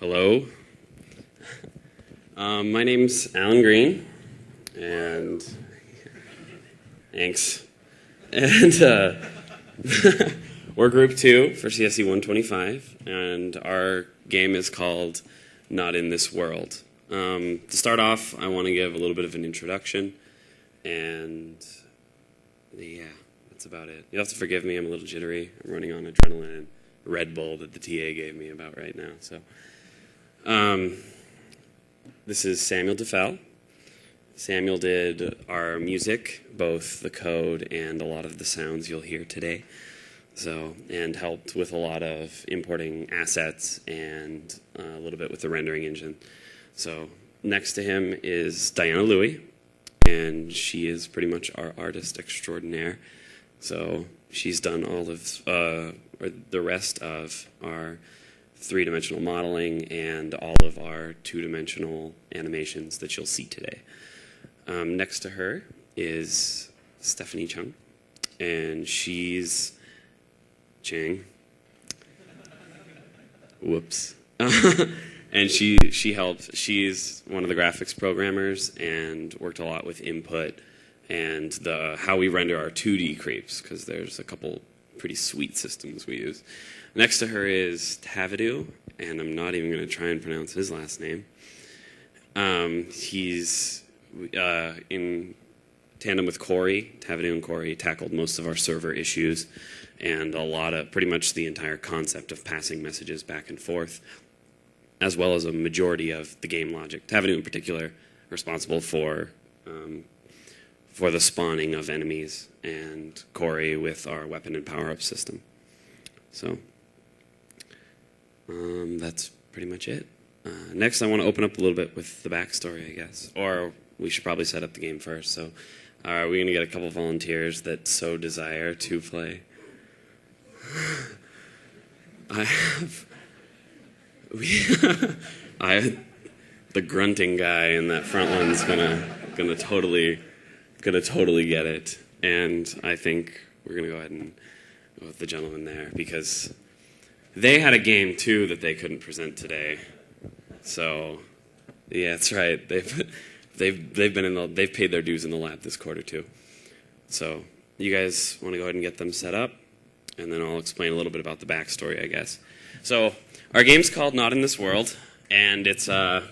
Hello. My name's Alan Green, and thanks. And we're Group 2 for CSE 125, and our game is called Not in This World. To start off, I want to give a little bit of an introduction, and yeah, that's about it. You'll have to forgive me, I'm a little jittery. I'm running on adrenaline and Red Bull that the TA gave me about right now. So, this is Samuel Dufel. Samuel did our music, both the code and a lot of the sounds you'll hear today. So, and helped with a lot of importing assets and a little bit with the rendering engine. So, next to him is Diana Louie, and she is pretty much our artist extraordinaire. So, she's done all of or the rest of our three-dimensional modeling and all of our two-dimensional animations that you'll see today. Next to her is Stephanie Cheng, and she's Cheng. Whoops. And she helped. She's one of the graphics programmers and worked a lot with input and how we render our 2D creeps, because there's a couple pretty sweet systems we use. Next to her is Thavidu, and I'm not even going to try and pronounce his last name. He's in tandem with Cory. Thavidu and Cory tackled most of our server issues and pretty much the entire concept of passing messages back and forth, as well as a majority of the game logic. Thavidu in particular, responsible for the spawning of enemies, and Cory with our weapon and power-up system. So, that's pretty much it. Next, I want to open up a little bit with the backstory, I guess. Or we should probably set up the game first. So, are we going to get a couple volunteers that so desire to play? The grunting guy in that front one's gonna totally get it, and I think we're gonna go ahead and go with the gentleman there, because they had a game too that they couldn't present today. So yeah, that's right. They've paid their dues in the lab this quarter too. So you guys want to go ahead and get them set up, and then I'll explain a little bit about the backstory, I guess. So our game's called Not in This World, and it's about,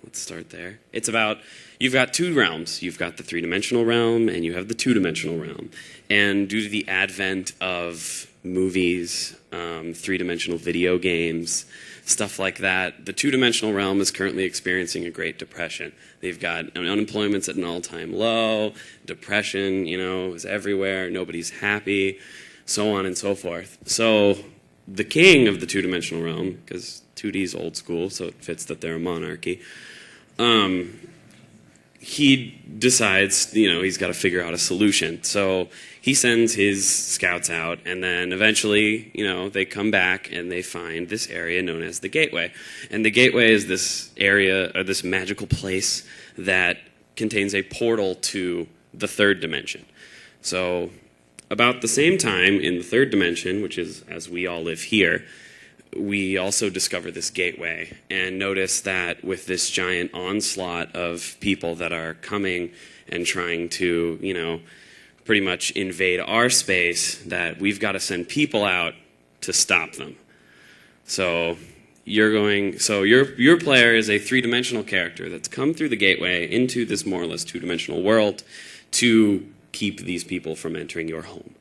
let's start there. It's about, you've got two realms. You've got the three-dimensional realm, and you have the two-dimensional realm. And due to the advent of movies, three-dimensional video games, stuff like that, the two-dimensional realm is currently experiencing a Great Depression. They've got unemployment's at an all-time low, depression, is everywhere, nobody's happy, so on and so forth. So the king of the two-dimensional realm, because 2D is old school, so it fits that they're a monarchy, he decides, he's got to figure out a solution. So he sends his scouts out, and then eventually, they come back and they find this area known as the Gateway. And the Gateway is this area, or this magical place that contains a portal to the third dimension. So about the same time in the third dimension, which is as we all live here, we also discover this gateway and notice that with this giant onslaught of people that are coming and trying to, pretty much invade our space, that we've got to send people out to stop them. So your player is a three-dimensional character that's come through the gateway into this more or less two-dimensional world to keep these people from entering your home.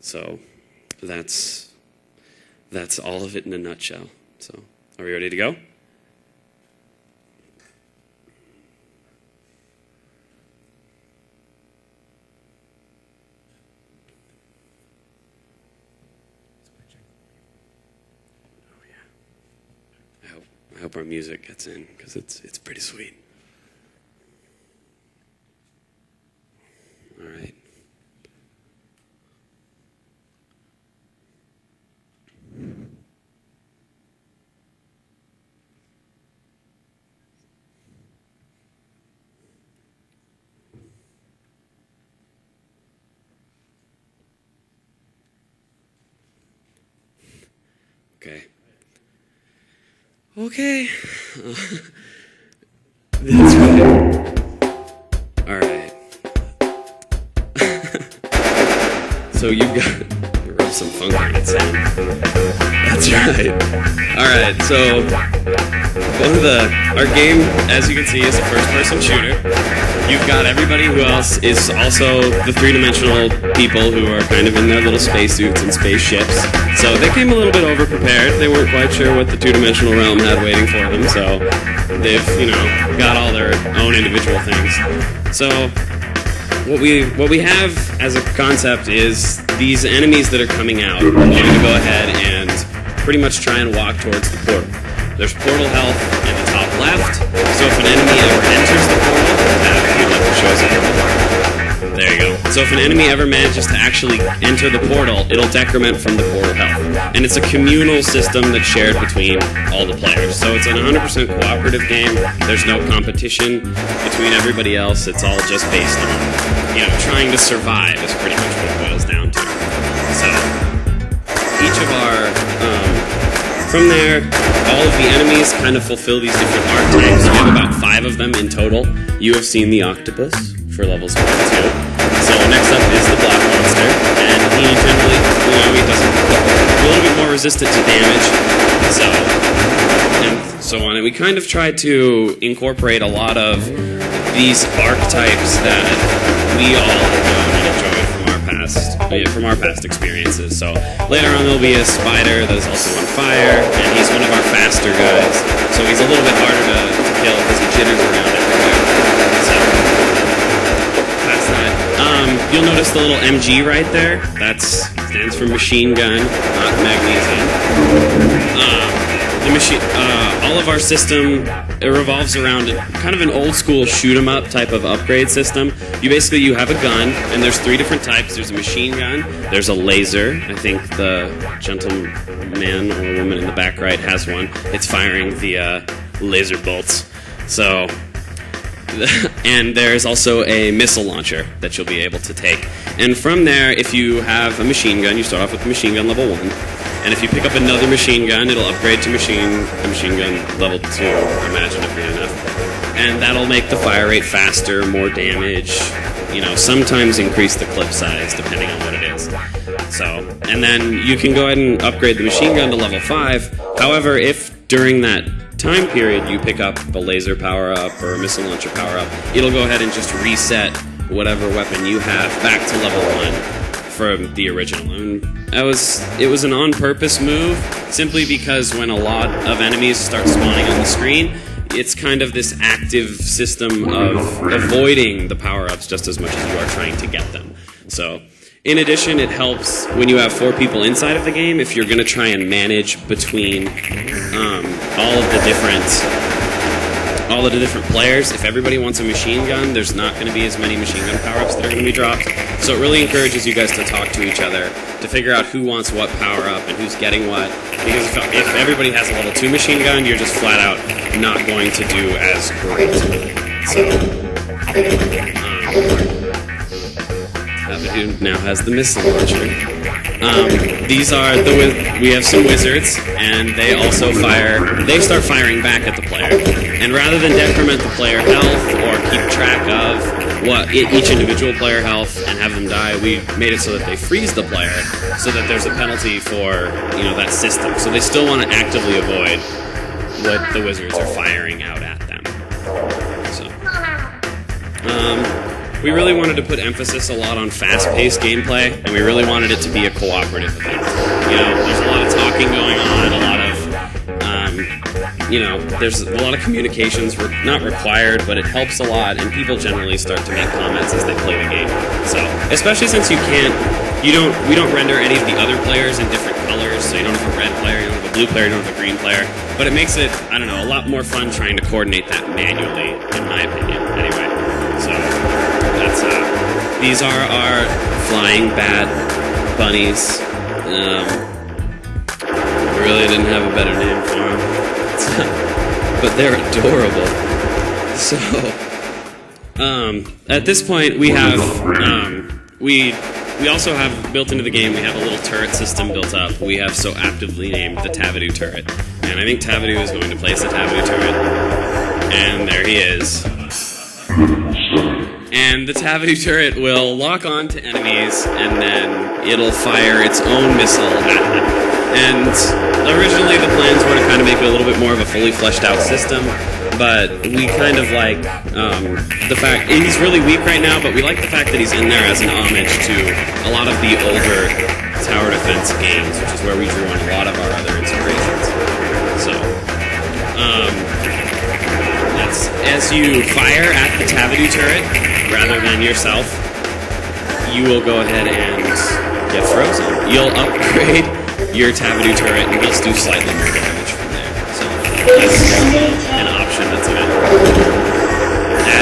So that's all of it in a nutshell. So, are we ready to go? Oh yeah. I hope our music gets in, because it's pretty sweet. All right. Okay. Okay. That's right. All right. So you rub some funk on it, Sam. That's right. All right. So our game, as you can see, is a first-person shooter. You've got everybody who else is also the three-dimensional people who are kind of in their little spacesuits and spaceships. So they came a little bit over-prepared. They weren't quite sure what the two-dimensional realm had waiting for them. So they've, got all their own individual things. So what we have as a concept is these enemies that are coming out are going to go ahead and pretty much try and walk towards the portal. There's portal health in the top left, so if an enemy ever enters the portal, you'd like to show us it. There you go. So if an enemy ever manages to actually enter the portal, it'll decrement from the portal health. And it's a communal system that's shared between all the players. So it's an 100% cooperative game. There's no competition between everybody else. It's all just based on, trying to survive is pretty much what it boils down to. So each of our... From there, all of the enemies kind of fulfill these different archetypes. We have about 5 of them in total. You have seen the octopus for levels 1 and 2. So next up is the black monster, and he generally, he doesn't a little bit more resistant to damage. And so on. And we kind of try to incorporate a lot of these archetypes that we all know and enjoy from our past experiences. So later on there'll be a spider that is also on fire, and he's one of our faster guys. So he's a little bit harder to kill because he jitters around everywhere. So past that, you'll notice the little MG right there. That stands for machine gun, not magnesium. All of our system, it revolves around kind of an old school shoot 'em up type of upgrade system. You have a gun, and there's 3 different types. There's a machine gun, there's a laser. I think the gentleman or woman in the back right has one. It's firing the laser bolts. So, and there's also a missile launcher that you'll be able to take. And from there, if you have a machine gun, you start off with machine gun level 1. And if you pick up another machine gun, it'll upgrade to machine gun level 2, imaginatively enough. And that'll make the fire rate faster, more damage, sometimes increase the clip size depending on what it is. So, and then you can go ahead and upgrade the machine gun to level 5. However, if during that time period you pick up the laser power-up or a missile launcher power-up, it'll go ahead and just reset whatever weapon you have back to level 1 from the original. And it was an on-purpose move, simply because when a lot of enemies start spawning on the screen, it's kind of this active system of avoiding the power-ups just as much as you are trying to get them. So, in addition, it helps when you have 4 people inside of the game, if you're going to try and manage between all of the different players. If everybody wants a machine gun, there's not going to be as many machine gun power-ups that are going to be dropped. So it really encourages you guys to talk to each other to figure out who wants what power-up and who's getting what. Because if everybody has a level 2 machine gun, you're just flat out not going to do as great. So, Thavidu now has the missile launcher. We have some wizards, and they also start firing back at the player. And rather than decrement the player health or keep track of each individual player health and have them die, we made it so that they freeze the player, so that there's a penalty for that system. So they still want to actively avoid what the wizards are firing out at them. So, we really wanted to put emphasis a lot on fast-paced gameplay, and we really wanted it to be a cooperative event. There's a lot of talking going on, a lot of, there's a lot of communications not required, but it helps a lot, and people generally start to make comments as they play the game. So, especially since we don't render any of the other players in different colors, so you don't have a red player, you don't have a blue player, you don't have a green player, but it makes it, a lot more fun trying to coordinate that manually, in my opinion, anyway. So, these are our flying bat bunnies. We really didn't have a better name for them. But they're adorable. So, at this point we have we also have built into the game, we have a little turret system built up. We have so aptly named the Thavidu turret. And I think Thavidu is going to place the Thavidu turret. And there he is. And the Thavidu turret will lock on to enemies, and then it'll fire its own missile at them. And originally the plans were to kind of make it a little bit more of a fully fleshed out system, but we kind of like the fact he's really weak right now, but we like the fact that he's in there as an homage to a lot of the older tower defense games, which is where we drew on a lot of our other inspirations. So, as you fire at the Thavidu turret, rather than yourself, you will go ahead and get frozen. You'll upgrade your Thavidu turret, and you'll do slightly more damage from there. So that's an option that's available.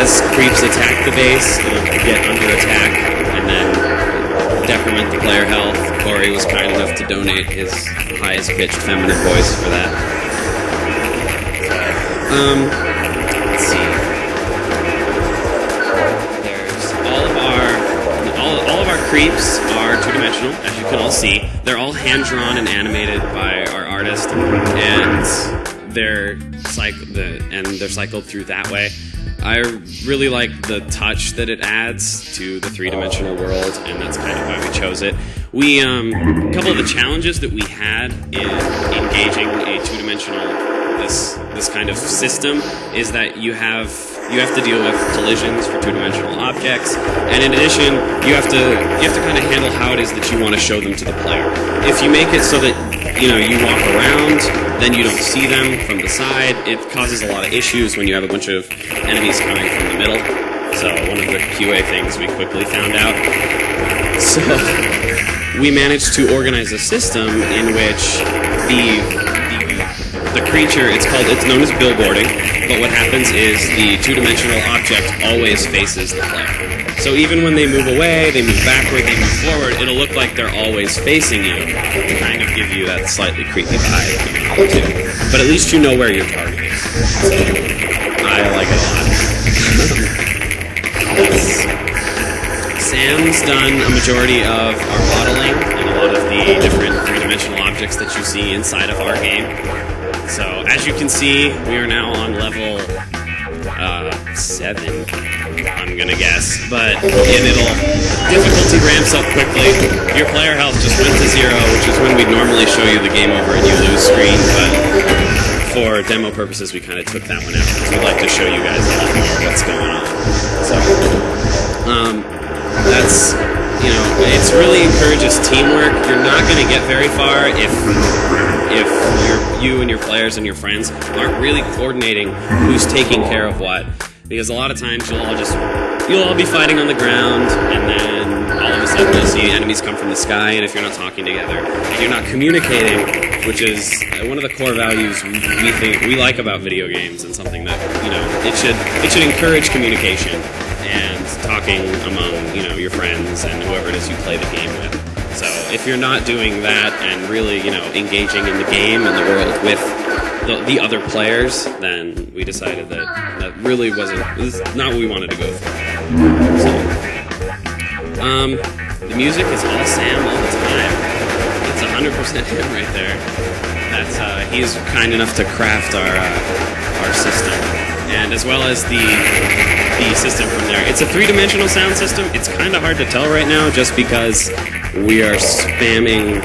As creeps attack the base, it'll get under attack, and then decrement the player health. Cory was kind enough to donate his highest pitched feminine voice for that. Let's see. There's all of our creeps are two-dimensional, as you can all see. They're all hand-drawn and animated by our artist, and they're cycled through that way. I really like the touch that it adds to the three-dimensional world, and that's kind of why we chose it. A couple of the challenges that we had in engaging a two-dimensional this kind of system is that you have to deal with collisions for two-dimensional objects, and in addition, you have to kind of handle how it is that you want to show them to the player. If you make it so that you walk around, then you don't see them from the side, it causes a lot of issues when you have a bunch of enemies coming from the middle. So one of the QA things we quickly found out. So we managed to organize a system in which the creature, it's known as billboarding, but what happens is the two-dimensional object always faces the player. So even when they move away, they move backward, they move forward, it'll look like they're always facing you, to kind of give you that slightly creepy vibe, too. But at least you know where your target is. So I like it a lot. Sam's done a majority of our modeling and a lot of the different three-dimensional objects that you see inside of our game. So, as you can see, we are now on level 7, I'm gonna guess. But difficulty ramps up quickly. Your player health just went to 0, which is when we'd normally show you the game over and you lose screen. But for demo purposes, we kind of took that one out because we'd like to show you guys a lot more what's going on. So, that's, it's really encourages teamwork. You're not going to get very far if you and your players and your friends aren't really coordinating who's taking care of what. Because a lot of times you'll all be fighting on the ground, and then all of a sudden you'll see enemies come from the sky, and if you're not talking together, and you're not communicating, which is one of the core values we like about video games, and something that, it should encourage communication and talking among, your friends and whoever it is you play the game with. So if you're not doing that and really, engaging in the game and the world with the other players, then we decided that really was not what we wanted to go for. So, the music is all Sam all the time. It's 100% him right there. He's kind enough to craft our system, and as well as the system from there. It's a three-dimensional sound system. It's kind of hard to tell right now, just because we are spamming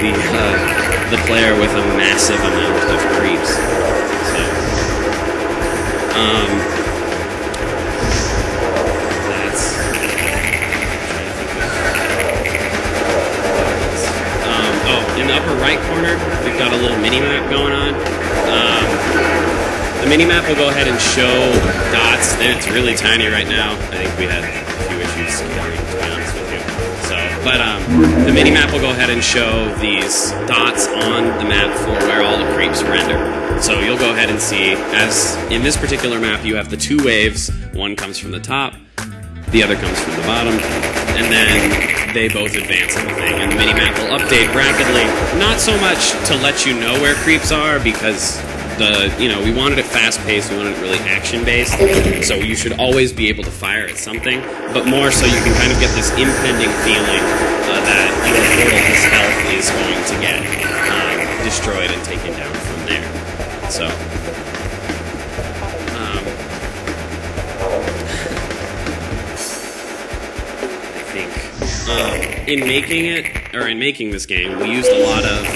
the player with a massive amount of creeps. So, that's. In the upper right corner, we've got a little mini-map going on. The mini-map will go ahead and show dots, and it's really tiny right now. I think we had a few issues scaling, to be honest with you. But the mini-map will go ahead and show these dots on the map for where all the creeps render. So you'll go ahead and see, as in this particular map, you have the two waves. One comes from the top, the other comes from the bottom, and then they both advance in the thing. And the mini-map will update rapidly, not so much to let you know where creeps are, because we wanted it fast-paced, we wanted it really action-based, so you should always be able to fire at something, but more so you can kind of get this impending feeling that your portal's health is going to get destroyed and taken down from there. So, I think in making this game, we used a lot of.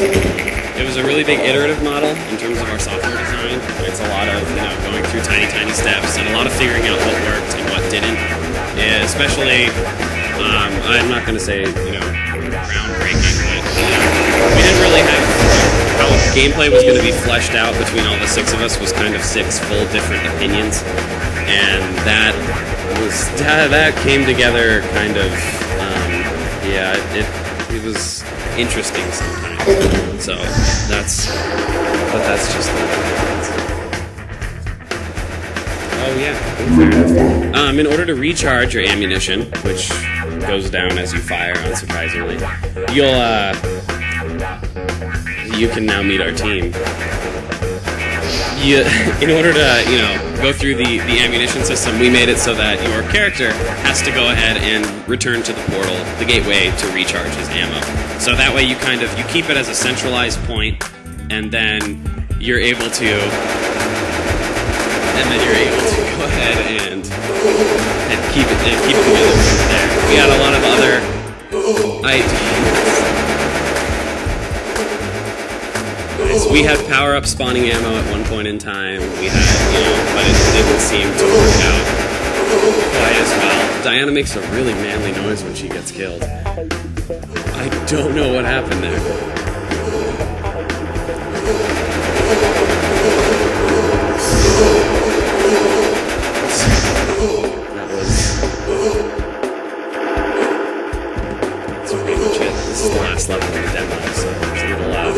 It was a really big iterative model in terms of our software design. It's a lot of going through tiny steps and a lot of figuring out what worked and what didn't. Yeah, especially, I'm not going to say groundbreaking, but we didn't really have how gameplay was going to be fleshed out between all the 6 of us was kind of 6 full different opinions, and that came together kind of. It was interesting sometimes. So that's just the Oh yeah. In order to recharge your ammunition, which goes down as you fire, unsurprisingly, you can now meet our team. In order to, go through the ammunition system, we made it so that your character has to go ahead and return to the portal, the gateway, to recharge his ammo. So that way you keep it as a centralized point, and then you're able to go ahead and keep it together from there. We had a lot of other ideas. We had power-up spawning ammo at one point in time. We had, but it didn't seem to work out quite as well. Diana makes a really manly noise when she gets killed. I don't know what happened there. That's pretty much it. This is the last level of the demo, so it's a little loud.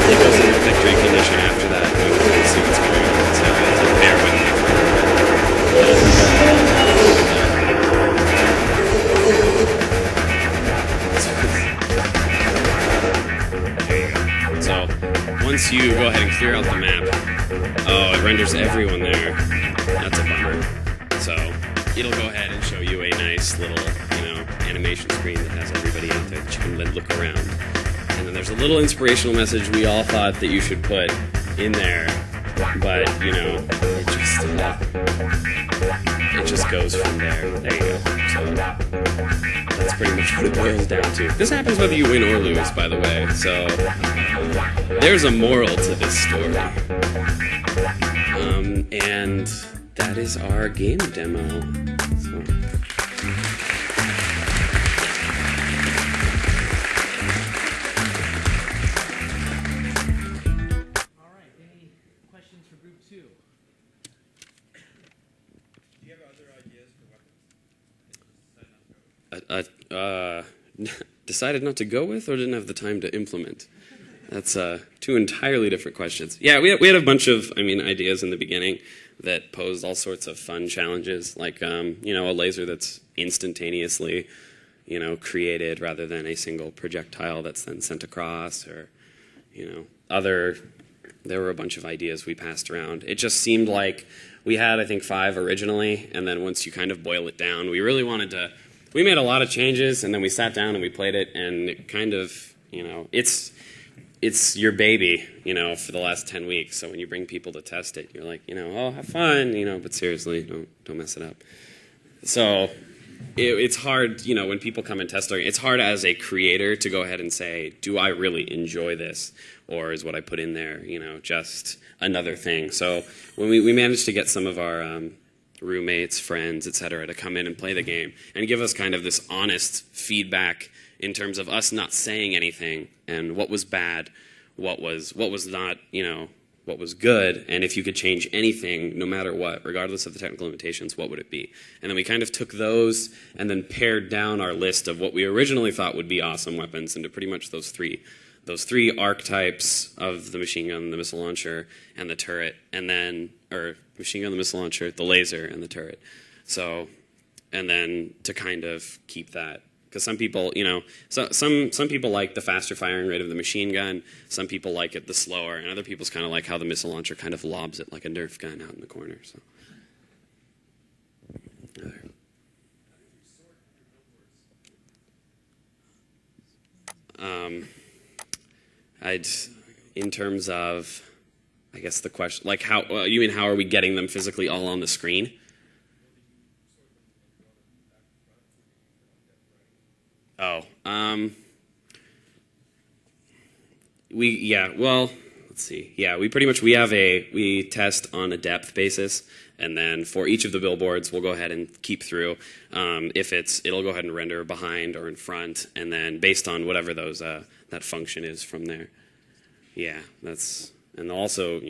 It goes into victory condition after that, and we can see what's going on. So you have to bear with me for So once you go ahead and clear out the map, it renders everyone there. That's a bummer. So it'll go ahead and show you a nice little, animation screen that has everybody out there that you can then look around. And then there's a little inspirational message we all thought that you should put in there, but it just goes from there. There you go. So that's pretty much what it boils down to. This happens whether you win or lose, by the way. So there's a moral to this story, and that is our game demo. So. Decided not to go with, or didn't have the time to implement? That's two entirely different questions. Yeah, we had a bunch of, ideas in the beginning that posed all sorts of fun challenges, like, a laser that's instantaneously, created rather than a single projectile that's then sent across, or, there were a bunch of ideas we passed around. It just seemed like we had, I think, 5 originally, and then once you kind of boil it down, we really wanted to. We made a lot of changes, and then we sat down and we played it, and it kind of, it's your baby, for the last 10 weeks. So when you bring people to test it, you're like, have fun, but seriously, don't mess it up. So it's hard, when people come and test it, it's hard as a creator to go ahead and say, do I really enjoy this? Or is what I put in there, just another thing? So when we managed to get some of our roommates, friends, etc., to come in and play the game and give us kind of this honest feedback in terms of us not saying anything and what was bad, what was not, what was good, and if you could change anything, no matter what, regardless of the technical limitations, what would it be? And then we kind of took those and then pared down our list of what we originally thought would be awesome weapons into pretty much those three archetypes of the machine gun, the missile launcher, and the turret, and then, or machine gun, the missile launcher, the laser, and the turret. So, and then to kind of keep that Because some people, some people like the faster firing rate of the machine gun. Some people like it the slower, and other people's kind of like how the missile launcher kind of lobs it like a Nerf gun out in the corner. So. In terms of, I guess the question, like how, you mean how are we getting them physically all on the screen? Oh, well, let's see. Yeah, we test on a depth basis, and then for each of the billboards, we'll go ahead and keep through. It'll go ahead and render behind or in front, and then based on whatever that function is from there. Yeah, and also,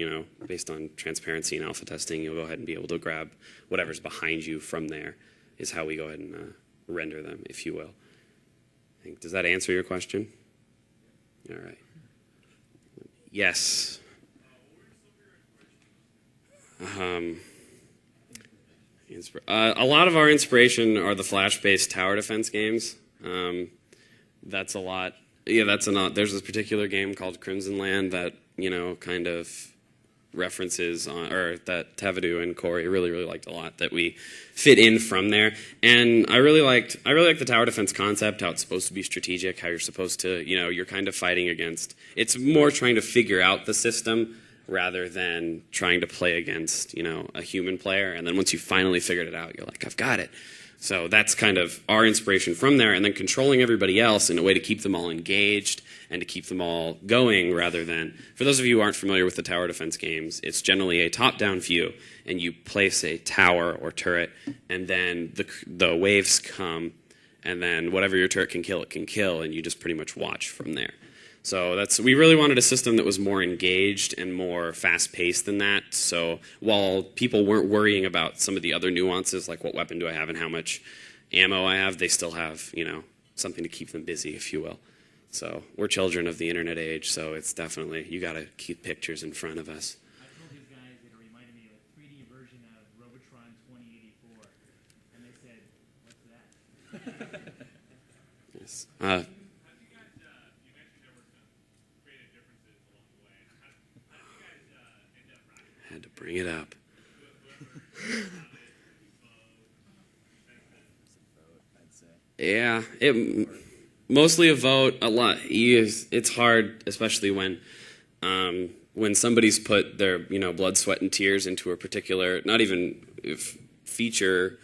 based on transparency and alpha testing, you'll go ahead and be able to grab whatever's behind you from there is how we go ahead and render them, if you will. Does that answer your question? All right. Yes. A lot of our inspiration are the Flash-based tower defense games. That's a lot. Yeah, there's this particular game called Crimson Land that, kind of references on, or that Thavidu and Cory really, really liked a lot, that we fit in from there. And I really liked the tower defense concept, how it's supposed to be strategic, how you're supposed to, you're kind of fighting against, it's more trying to figure out the system rather than trying to play against, a human player. And then once you finally figured it out, you're like, I've got it. So that's kind of our inspiration from there, and then controlling everybody else in a way to keep them all engaged and to keep them all going rather than, for those of you who aren't familiar with the tower defense games, it's generally a top-down view, and you place a tower or turret, and then the waves come, and then whatever your turret can kill, it can kill, and you just pretty much watch from there. So we really wanted a system that was more engaged and more fast-paced than that. So while people weren't worrying about some of the other nuances, like what weapon do I have and how much ammo I have, they still have, something to keep them busy, if you will. So we're children of the internet age, so it's definitely, you got to keep pictures in front of us. I told these guys it reminded me of a 3D version of Robotron 2084, and they said, what's that? Yes. Had to bring it up. Yeah, mostly a vote. A lot. It's hard, especially when somebody's put their blood, sweat, and tears into a particular, not even feature,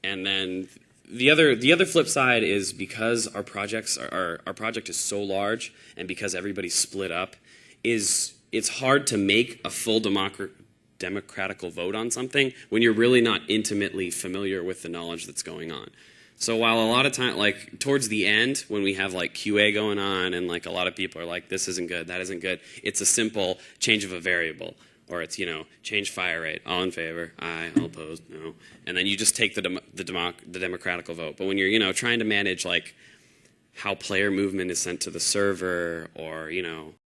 and then the other flip side is because our project is so large, and because everybody's split up, it's hard to make a full democratical vote on something when you're really not intimately familiar with the knowledge that's going on. So while a lot of time, like towards the end, when we have like QA going on and like a lot of people are like, this isn't good, that isn't good, it's a simple change of a variable. Or it's, change fire rate, all in favor, aye, all opposed, no. And then you just take the democratical vote. But when you're, trying to manage like how player movement is sent to the server or,